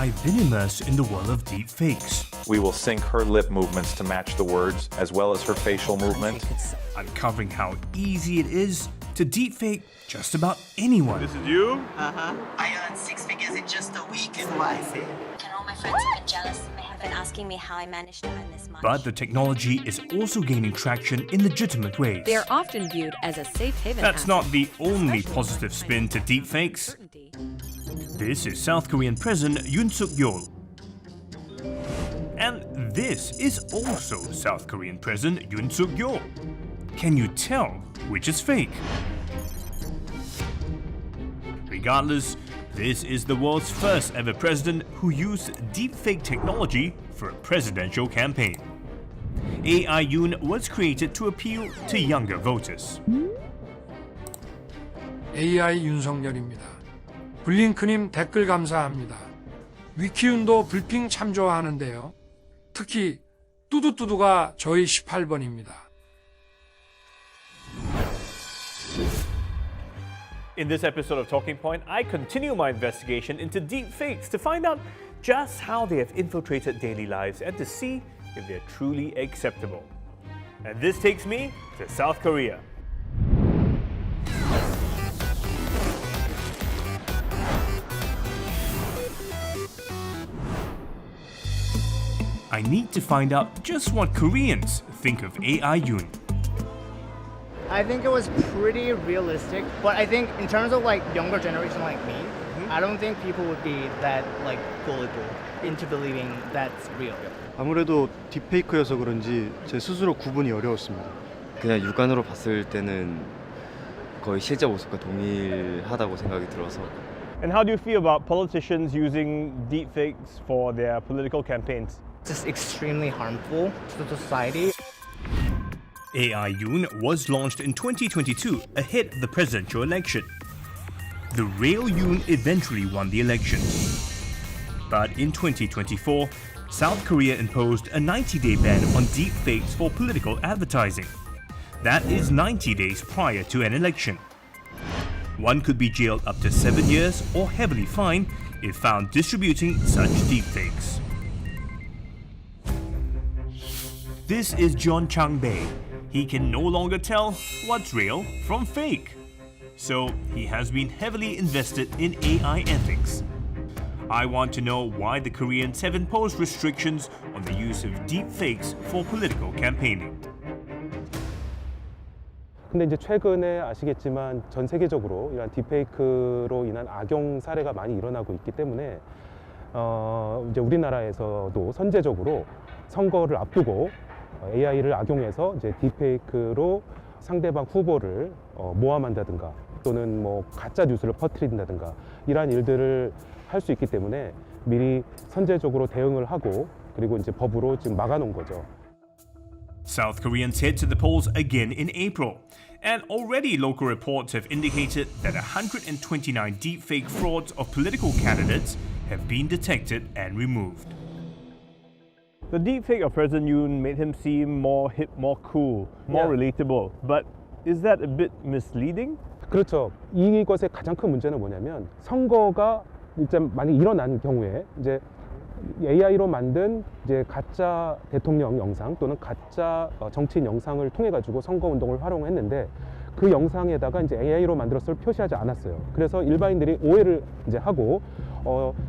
I've been immersed in the world of deepfakes, We will sync her lip movements to match the words, as well as her facial movement. uncovering how easy it is to deepfake just about anyone. This is you? I earned 6 figures in just a week in YC. And all my friends have been jealous. They have been asking me how I managed to earn this much. But the technology is also gaining traction in legitimate ways. They are often viewed as a safe haven. That's not the only especially positive when spin to financial deepfakes. uncertainty. This is South Korean President Yoon Suk-yeol. And this is also South Korean President Yoon Suk-yeol. Can you tell which is fake? Regardless, this is the world's first ever president who used deepfake technology for a presidential campaign. AI Yoon was created to appeal to younger voters. AI 윤석열입니다. 블링크님 댓글 감사합니다. 위키윤도 불핑 참조하는데요. 특히 뚜두뚜두가 저희 18번입니다. In this episode of Talking Point, I continue my investigation into deepfakes to find out just how they have infiltrated daily lives and to see if they're truly acceptable. And this takes me to South Korea. I need to find out just what Koreans think of AI Yoon. I think it was pretty realistic, but I think in terms of like younger generation like me, I don't think people would be that like gullible into believing that's real. 아무래도 딥페이크여서 그런지 제 스스로 구분이 어려웠습니다. 그냥 육안으로 봤을 때는 거의 실제 모습과 동일하다고 생각이 들어서. And how do you feel about politicians using deepfakes for their political campaigns? Just extremely harmful to the society. AI Yoon was launched in 2022 ahead of the presidential election. The real Yoon eventually won the election. But in 2024, South Korea imposed a 90-day ban on deepfakes for political advertising. That is 90 days prior to an election. One could be jailed up to 7 years or heavily fined if found distributing such deepfakes. This is John Chang-bae. He can no longer tell what's real from fake. So he has been heavily invested in AI ethics. I want to know why the Koreans have imposed restrictions on the use of deepfakes for political campaigning. 근데 이제 최근에 아시겠지만 전 세계적으로 이런 딥페이크로 인한 악용 사례가 많이 일어나고 있기 때문에 이제 우리나라에서도 선제적으로 선거를 앞두고 AI를 악용해서 이제 딥페이크로 상대방 후보를 모함한다든가 또는 뭐 가짜 뉴스를 퍼뜨린다든가 이러한 일들을 할 수 있기 때문에 미리 선제적으로 대응을 하고 그리고 이제 법으로 지금 막아놓은 거죠. South Koreans head to the polls again in April, and already local reports have indicated that 129 deepfake frauds of political candidates have been detected and removed. The deepfake of President Yoon made him seem more hip, more cool, more relatable. But is that a bit misleading? 그렇죠. 이것의 가장 큰 문제는 뭐냐면 선거가 일단 만약 일어난 경우에 이제 AI로 만든 이제 가짜 대통령 영상 또는 가짜 정치인 영상을 통해 가지고 선거 운동을 활용했는데 그 영상에다가 이제 AI로 만들었을 표시하지 않았어요. 그래서 일반인들이 오해를 이제 하고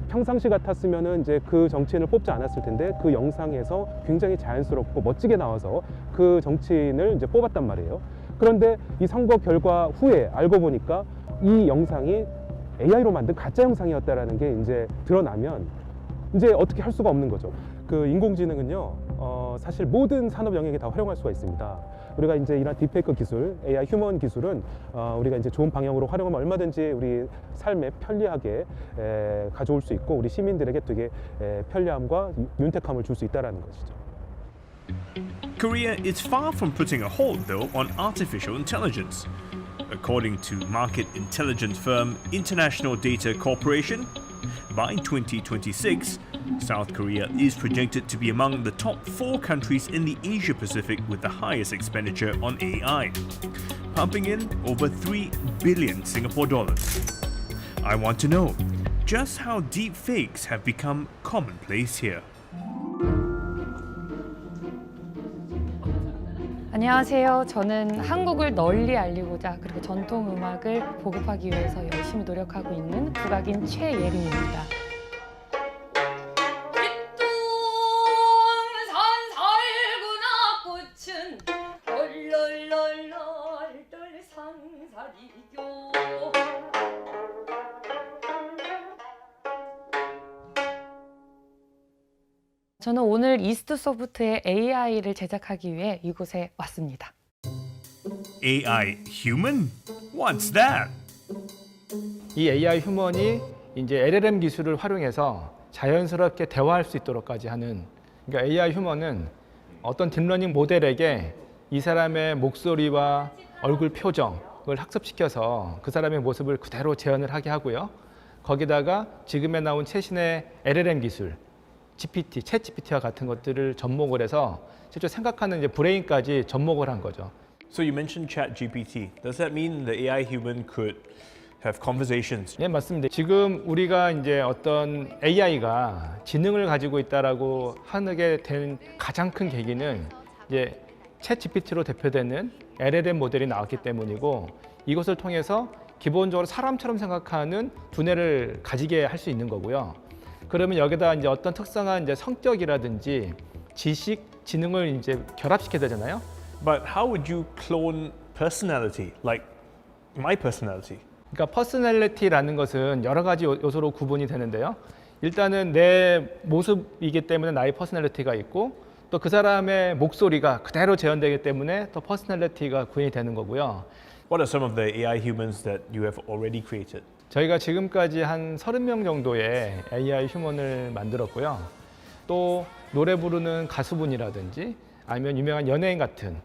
평상시 같았으면은 이제 그 정치인을 뽑지 않았을 텐데 그 영상에서 굉장히 자연스럽고 멋지게 나와서 그 정치인을 이제 뽑았단 말이에요. 그런데 이 선거 결과 후에 알고 보니까 이 영상이 AI로 만든 가짜 영상이었다라는 게 이제 드러나면 이제 어떻게 할 수가 없는 거죠. 그 인공지능은요, 사실 모든 산업 영역에 다 활용할 수가 있습니다. 우리가 이제 이런 딥페이크 기술, AI 휴먼 기술은 우리가 이제 좋은 방향으로 활용하면 얼마든지 우리 삶에 편리하게 가져올 수 있고 우리 시민들에게 되게 편리함과 윤택함을 줄 수 있다라는 것이죠. Korea is far from putting a hold, though, on artificial intelligence. According to market intelligence firm International Data Corporation, by 2026, South Korea is projected to be among the top 4 countries in the Asia-Pacific with the highest expenditure on AI, pumping in over 3 billion Singapore dollars. I want to know, just how deep fakes have become commonplace here. 안녕하세요. 저는 한국을 널리 알리고자 그리고 전통 음악을 보급하기 위해서 열심히 노력하고 있는 국악인 최예린입니다. 저는 오늘 이스트 소프트의 AI를 제작하기 위해 이곳에 왔습니다. AI human? What's that? 이 AI 휴먼이 이제 LLM 기술을 활용해서 자연스럽게 대화할 수 있도록까지 하는, 그러니까 AI 휴먼은 어떤 딥러닝 모델에게 이 사람의 목소리와 얼굴 표정을 학습시켜서 그 사람의 모습을 그대로 재현을 하게 하고요. 거기다가 지금에 나온 최신의 LLM 기술, GPT, 챗 GPT와 같은 것들을 접목을 해서 실제 생각하는 이제 브레인까지 접목을 한 거죠. So you mentioned ChatGPT. Does that mean the AI human could have conversations? 네, 맞습니다. 지금 우리가 이제 어떤 AI가 지능을 가지고 있다라고 하게 된 가장 큰 계기는 이제 챗 GPT로 대표되는 LLM 모델이 나왔기 때문이고, 이것을 통해서 기본적으로 사람처럼 생각하는 두뇌를 가지게 할 수 있는 거고요. 그러면 여기다 이제 어떤 특성한 이제 성격이라든지 지식, 지능을 이제 결합시켜야 되잖아요. But how would you clone personality, like my personality? 그러니까 퍼스널리티라는 것은 여러 가지 요소로 구분이 되는데요. 일단은 내 모습이기 때문에 나의 퍼스널리티가 있고, 또 그 사람의 목소리가 그대로 재현되기 때문에 또 퍼스널리티가 구현이 되는 거고요. What are some of the AI humans that you have already created? 저희가 지금까지 한 30명 정도의 AI 휴먼을 만들었고요. 또 노래 부르는 가수분이라든지 아니면 유명한 연예인 같은.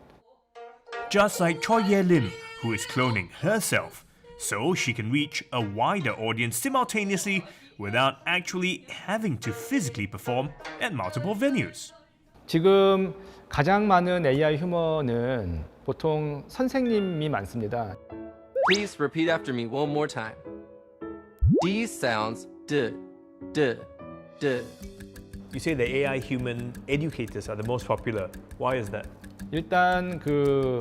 Just like Choi Ye-lim, who is cloning herself, so she can reach a wider audience simultaneously without actually having to physically perform at multiple venues. 지금 가장 많은 AI 휴먼은 보통 선생님이 많습니다. Please repeat after me one more time. These sounds d, d, d. You say the AI human educators are the most popular. Why is that? 일단 그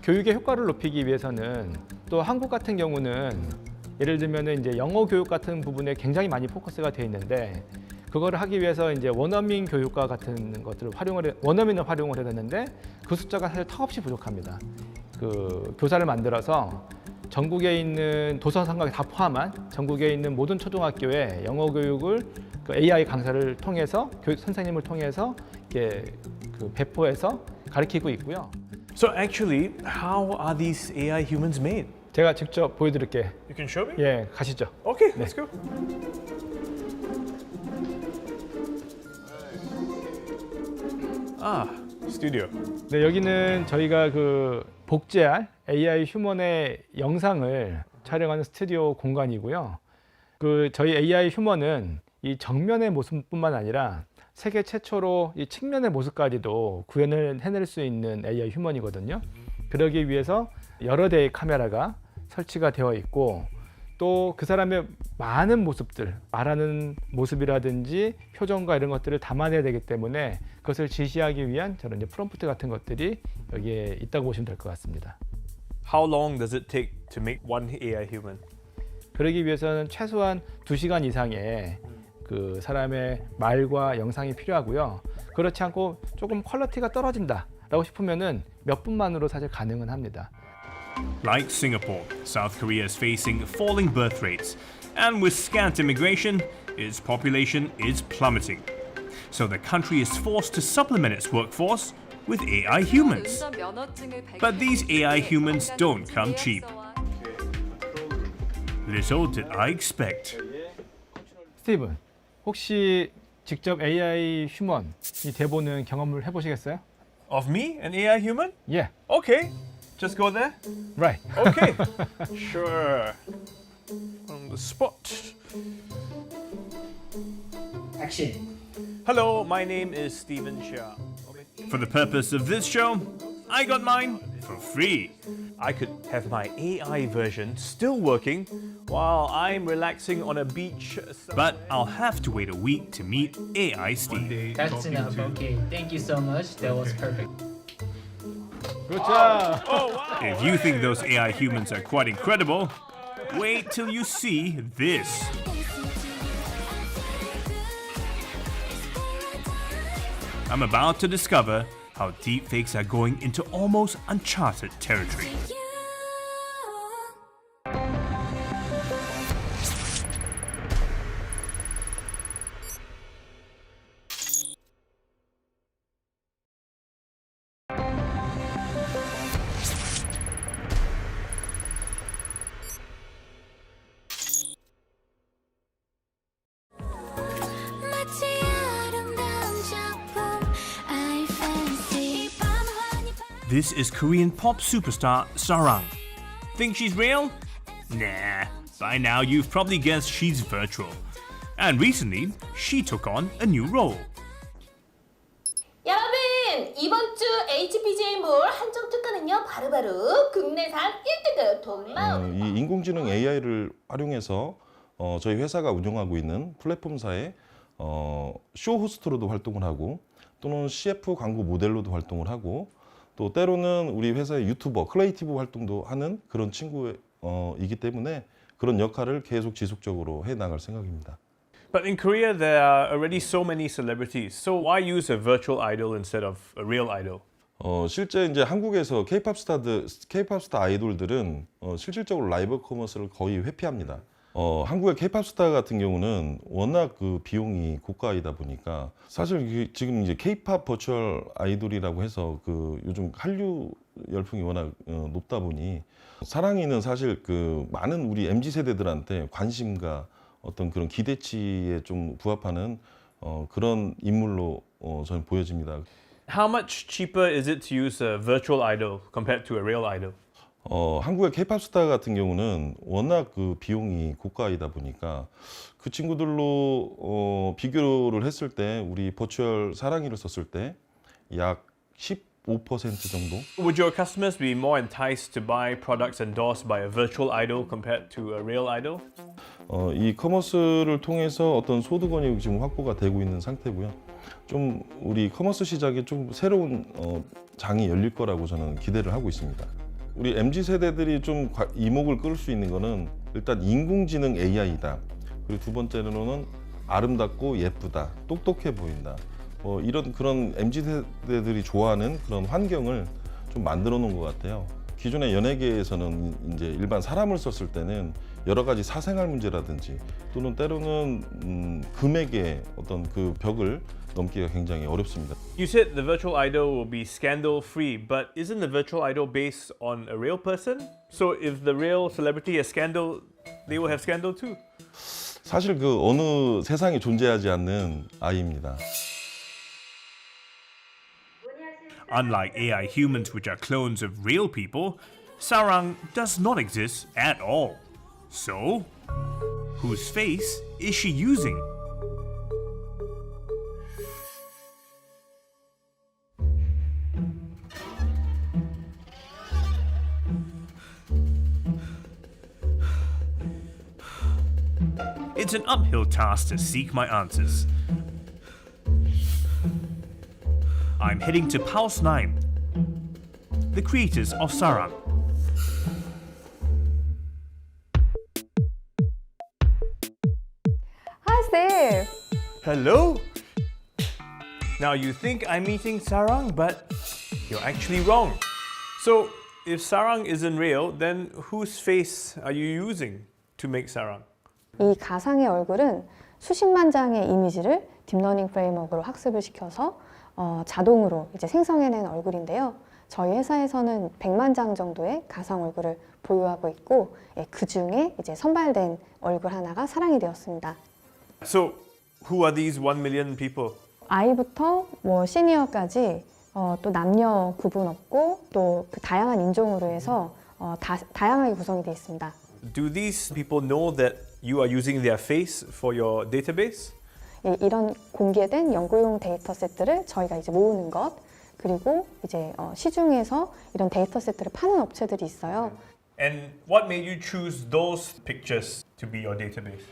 교육의 효과를 높이기 위해서는, 또 한국 같은 경우는 예를 들면 이제 영어 교육 같은 부분에 굉장히 많이 포커스가 돼 있는데, 그거를 하기 위해서 이제 원어민 교육과 같은 것들을 원어민을 활용을 해야 되는데 그 숫자가 사실 턱없이 부족합니다. 그 교사를 만들어서 전국에 있는 도서관까지 다 포함한 전국에 있는 모든 초등학교에 영어 교육을 그 AI 강사를 통해서 교육 선생님을 통해서 이렇게 그 배포해서 가르치고 있고요. So actually, how are these AI humans made? 제가 직접 보여드릴게요. You can show me? 예, 가시죠. Okay, let's go. 아, 스튜디오. 네, 여기는 저희가 그 복제할 AI 휴먼의 영상을 촬영하는 스튜디오 공간이고요. 그 저희 AI 휴먼은 이 정면의 모습뿐만 아니라 세계 최초로 이 측면의 모습까지도 구현을 해낼 수 있는 AI 휴먼이거든요. 그러기 위해서 여러 대의 카메라가 설치가 되어 있고, 또 그 사람의 많은 모습들, 말하는 모습이라든지 표정과 이런 것들을 담아내야 되기 때문에 그것을 지시하기 위한 저런 이제 프롬프트 같은 것들이 여기에 있다고 보시면 될 것 같습니다. How long does it take to make one AI human? 그러기 위해서는 최소한 2시간 이상의 그 사람의 말과 영상이 필요하고요. 그렇지 않고 조금 퀄리티가 떨어진다라고 싶으면은 몇 분만으로 사실 가능은 합니다. Like Singapore, South Korea is facing falling birth rates, and with scant immigration, its population is plummeting. So the country is forced to supplement its workforce with AI humans. But these AI humans don't come cheap. Little did I expect. 스티븐, 혹시 직접 AI 휴먼 이 대본은 경험을 해보시겠어요? Of me, an AI human? Yeah. Okay, just go there. Right. Okay, sure. On the spot. Action. Hello, my name is Stephen Chia. For the purpose of this show, I got mine for free. I could have my AI version still working while I'm relaxing on a beach. But I'll have to wait a week to meet AI Steve. That's enough. Okay, thank you so much. That was perfect. Good job. If you think those AI humans are quite incredible, wait till you see this. I'm about to discover how deepfakes are going into almost uncharted territory. This is Korean pop superstar Sarang. Think she's real? Nah, by now you've probably guessed she's virtual. And recently, she took on a new role. 여러분, 이번 주 HPGM몰 한정 특가는요 바로바로 국내산 1등급 돈마음. 이 인공지능 AI를 활용해서 저희 회사가 운영하고 있는 플랫폼사의 쇼 호스트로도 활동을 하고 또는 CF 광고 모델로도 활동을 하고 또 때로는 우리 회사의 유튜버, 크리에이티브 활동도 하는 그런 친구이기 때문에 그런 역할을 계속 지속적으로 해나갈 생각입니다. But in Korea, there are already so many celebrities. So why use a virtual idol instead of a real idol? 실제 이제 한국에서 K-pop 스타 아이돌들은 실질적으로 라이브 커머스를 거의 회피합니다. 한국의 K-pop 스타 같은 경우는 워낙 그 비용이 고가이다 보니까 사실 지금 이제 K-pop 버추얼 아이돌이라고 해서 그 요즘 한류 열풍이 워낙 높다 보니 사랑이는 사실 그 많은 우리 MZ 세대들한테 관심과 어떤 그런 기대치에 좀 부합하는 그런 인물로 저는 보여집니다. How much cheaper is it to use a virtual idol compared to a real idol? 한국의 K-pop 스타 같은 경우는 워낙 그 비용이 고가이다 보니까 그 친구들로 비교를 했을 때 우리 버추얼 사랑이를 썼을 때 약 15% 정도? Would your customers be more enticed to buy products endorsed by a virtual idol compared to a real idol? 이 커머스를 통해서 어떤 소득원이 지금 확보가 되고 있는 상태고요. 좀 우리 커머스 시장에 좀 새로운 장이 열릴 거라고 저는 기대를 하고 있습니다. 우리 MZ 세대들이 좀 이목을 끌 수 있는 거는 일단 인공지능 AI다. 그리고 두 번째로는 아름답고 예쁘다, 똑똑해 보인다. 이런 그런 MZ 세대들이 좋아하는 그런 환경을 좀 만들어 놓은 것 같아요. 기존의 연예계에서는 이제 일반 사람을 썼을 때는 여러 가지 사생활 문제라든지 또는 때로는 금액의 어떤 그 벽을 넘기가 굉장히 어렵습니다. You said the virtual idol will be scandal free, but isn't the virtual idol based on a real person? So if the real celebrity has scandal, they will have scandal too. 사실 그 어느 세상에 존재하지 않는 아이입니다. Unlike AI humans which are clones of real people, Sarang does not exist at all. So, whose face is she using? It's an uphill task to seek my answers. I'm heading to Pulse 9, the creators of Sarang. Hi, Steve. Hello? Now you think I'm meeting Sarang, but you're actually wrong. So if Sarang isn't real, then whose face are you using to make Sarang? 이 가상의 얼굴은 수십만 장의 이미지를 딥러닝 프레임워크로 학습을 시켜서 자동으로 이제 생성해낸 얼굴인데요. 저희 회사에서는 100만 장 정도의 가상 얼굴을 보유하고 있고 그 중에 이제 선발된 얼굴 하나가 사랑이 되었습니다. So who are these 1 million people? 아이부터 시니어까지 또 남녀 구분 없고 또 그 다양한 인종으로 해서 다양하게 구성이 되어 있습니다. Do these people know that you are using their face for your database? 이런 공개된 연구용 데이터 셋들을 저희가 이제 모으는 것, 그리고 이제 시중에서 이런 데이터 세트를 파는 업체들이 있어요. And what made you choose those pictures to be your database?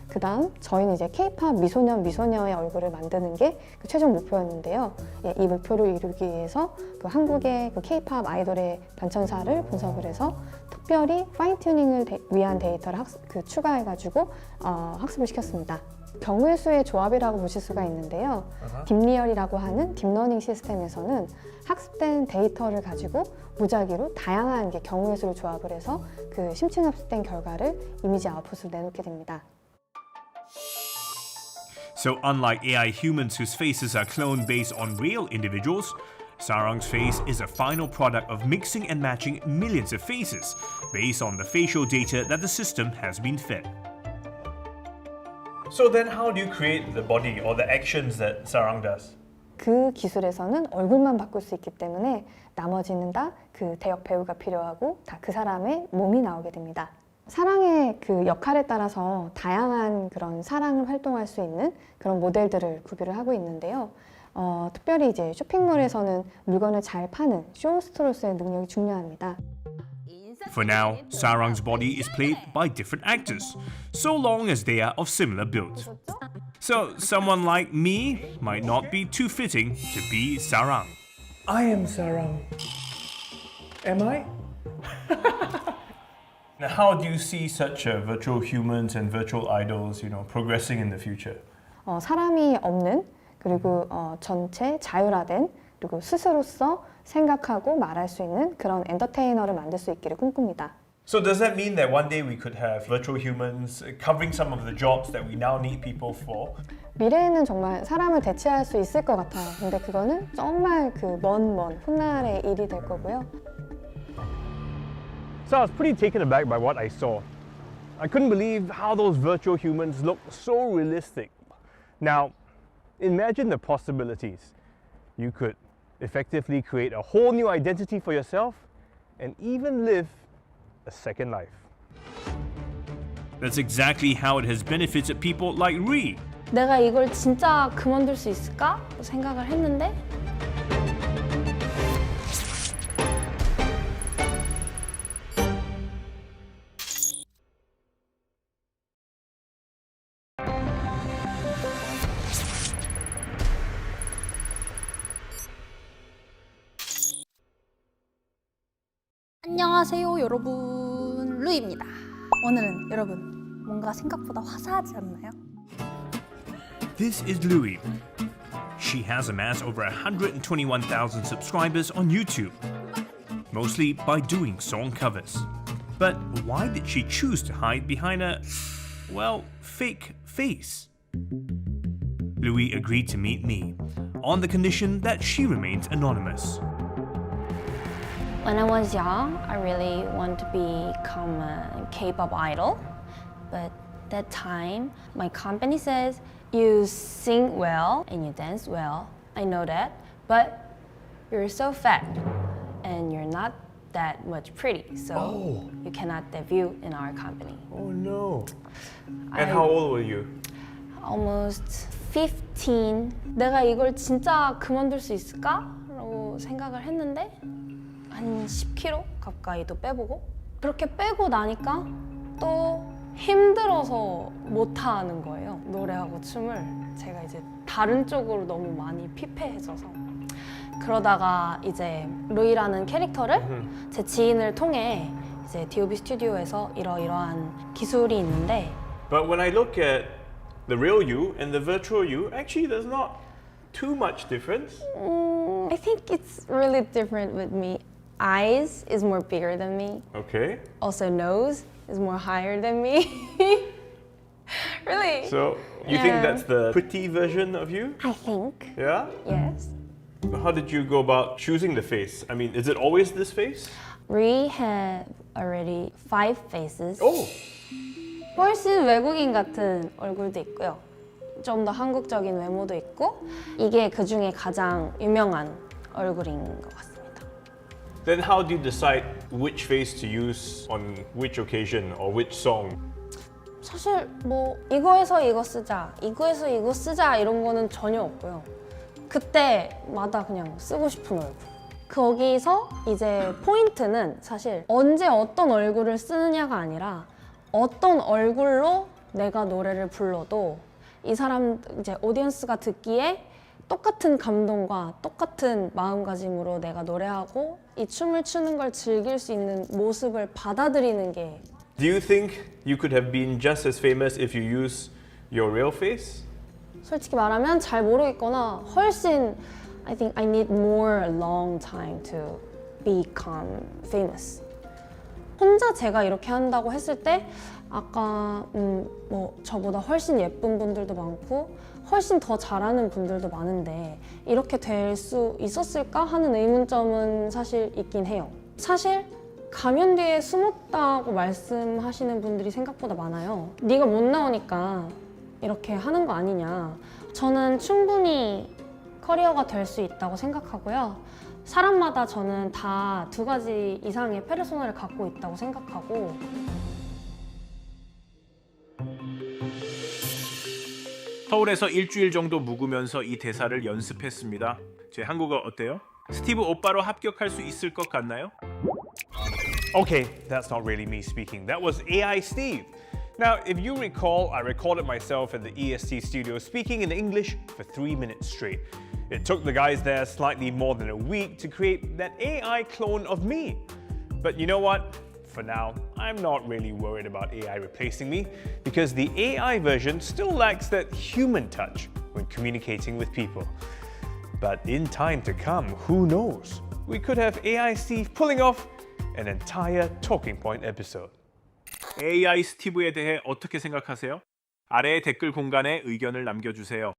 그 다음 저희는 이제 K-팝 미소년, 미소녀의 얼굴을 만드는 게 그 최종 목표였는데요. 예, 이 목표를 이루기 위해서 그 한국의 그 K-팝 아이돌의 반천사를 분석을 해서 특별히 파인 튜닝을 위한 데이터를 추가해가지고 학습을 시켰습니다. 경우의 수의 조합이라고 보실 수가 있는데요. 딥리얼이라고 하는 딥러닝 시스템에서는 학습된 데이터를 가지고 무작위로 다양한 경우의 수를 조합을 해서 그 심층 학습된 결과를 이미지 아웃풋으로 내놓게 됩니다. So unlike AI humans whose faces are cloned based on real individuals, Sarang's face is a final product of mixing and matching millions of faces based on the facial data that the system has been fed. So then how do you create the body or the actions that Sarang does? 그 기술에서는 얼굴만 바꿀 수 있기 때문에 나머지는 다 그 대역 배우가 필요하고 다 그 사람의 몸이 나오게 됩니다. 사랑의 그 역할에 따라서 다양한 그런 사랑을 활동할 수 있는 그런 모델들을 구비를 하고 있는데요. 특별히 이제 쇼핑몰에서는 물건을 잘 파는 쇼호스트로서의 능력이 중요합니다. For now, Sarang's body is played by different actors, so long as they are of similar build. So someone like me might not be too fitting to be Sarang. I am Sarang. Am I? Now, how do you see such virtual humans and virtual idols, progressing in the future? 사람이 없는 그리고 전체 자율화된 그리고 스스로서 생각하고 말할 수 있는 그런 엔터테이너를 만들 수 있기를 꿈꿉니다. So does that mean that one day we could have virtual humans covering some of the jobs that we now need people for? 미래에는 정말 사람을 대체할 수 있을 것 같아요. 근데 그거는 정말 그 먼 훗날의 일이 될 거고요. So I was pretty taken aback by what I saw. I couldn't believe how those virtual humans look so realistic. Now, imagine the possibilities. You could effectively create a whole new identity for yourself and even live a second life. That's exactly how it has benefited people like Ree. 내가 이걸 진짜 그만둘 수 있을까? 생각을 했는데 안녕하세요 여러분, 루이입니다. 오늘은 여러분 뭔가 생각보다 화사하지 않나요? This is Louie. She has amassed over 121,000 subscribers on YouTube, mostly by doing song covers. But why did she choose to hide behind a, well, fake face? Louie agreed to meet me, on the condition that she remains anonymous. When I was young, I really wanted to become a K-pop idol. But that time, my company says, you sing well and you dance well. I know that, but you're so fat and you're not that much pretty, so you cannot debut in our company. Oh no. And how old were you? Almost 15. 내가 이걸 진짜 그만둘 수 있을까? 라고 생각을 했는데 한 10kg 가까이도 빼보고 그렇게 빼고 나니까 또 힘들어서 못하는 거예요. 노래하고 춤을 제가 이제 다른 쪽으로 너무 많이 피폐해져서 그러다가 이제 루이라는 캐릭터를 제 지인을 통해 이제 DOB 스튜디오에서 이러이러한 기술이 있는데 But when I look at the real you and the virtual you, actually there's not too much difference. I think it's really different with me. Eyes is more bigger than me. Okay. Also nose is more higher than me. Really? So you think that's the pretty version of you? I think. Yeah? Yes. How did you go about choosing the face? I mean, is it always this face? We have already 5 faces. Oh! 훨씬 외국인 같은 얼굴도 있고요. 좀 더 한국적인 외모도 있고 이게 그 중에 가장 유명한 얼굴인 것 같습니다. Then how do you decide which face to use on which occasion or which song? 사실 뭐 이거에서 이거 쓰자, 이거에서 이거 쓰자 이런 거는 전혀 없고요. 그때마다 그냥 쓰고 싶은 얼굴. 거기서 이제 포인트는 사실 언제 어떤 얼굴을 쓰느냐가 아니라 어떤 얼굴로 내가 노래를 불러도 이 사람 이제 오디언스가 듣기에 똑같은 감동과 똑같은 마음가짐으로 내가 노래하고 이 춤을 추는 걸 즐길 수 있는 모습을 받아들이는 게. Do you think you could have been just as famous if you used your real face? 솔직히 말하면 잘 모르겠거나 훨씬 I think I need more long time to become famous. 혼자 제가 이렇게 한다고 했을 때 아까 뭐 저보다 훨씬 예쁜 분들도 많고 훨씬 더 잘하는 분들도 많은데 이렇게 될 수 있었을까 하는 의문점은 사실 있긴 해요. 사실 가면 뒤에 숨었다고 말씀하시는 분들이 생각보다 많아요. 네가 못 나오니까 이렇게 하는 거 아니냐. 저는 충분히 커리어가 될 수 있다고 생각하고요. 사람마다 저는 다 2가지 이상의 페르소나를 갖고 있다고 생각하고 서울에서 일주일 정도 묵으면서 이 대사를 연습했습니다. 제 한국어 어때요? 스티브 오빠로 합격할 수 있을 것 같나요? Okay, that's not really me speaking. That was AI Steve. Now, if you recall, I recorded myself at the EST studio speaking in English for 3 minutes straight. It took the guys there slightly more than a week to create that AI clone of me. But you know what? For now, I'm not really worried about AI replacing me because the AI version still lacks that human touch when communicating with people. But in time to come, who knows? We could have AI Steve pulling off an entire Talking Point episode. AI 스티브에 대해 어떻게 생각하세요? 아래의 댓글 공간에 의견을 남겨주세요.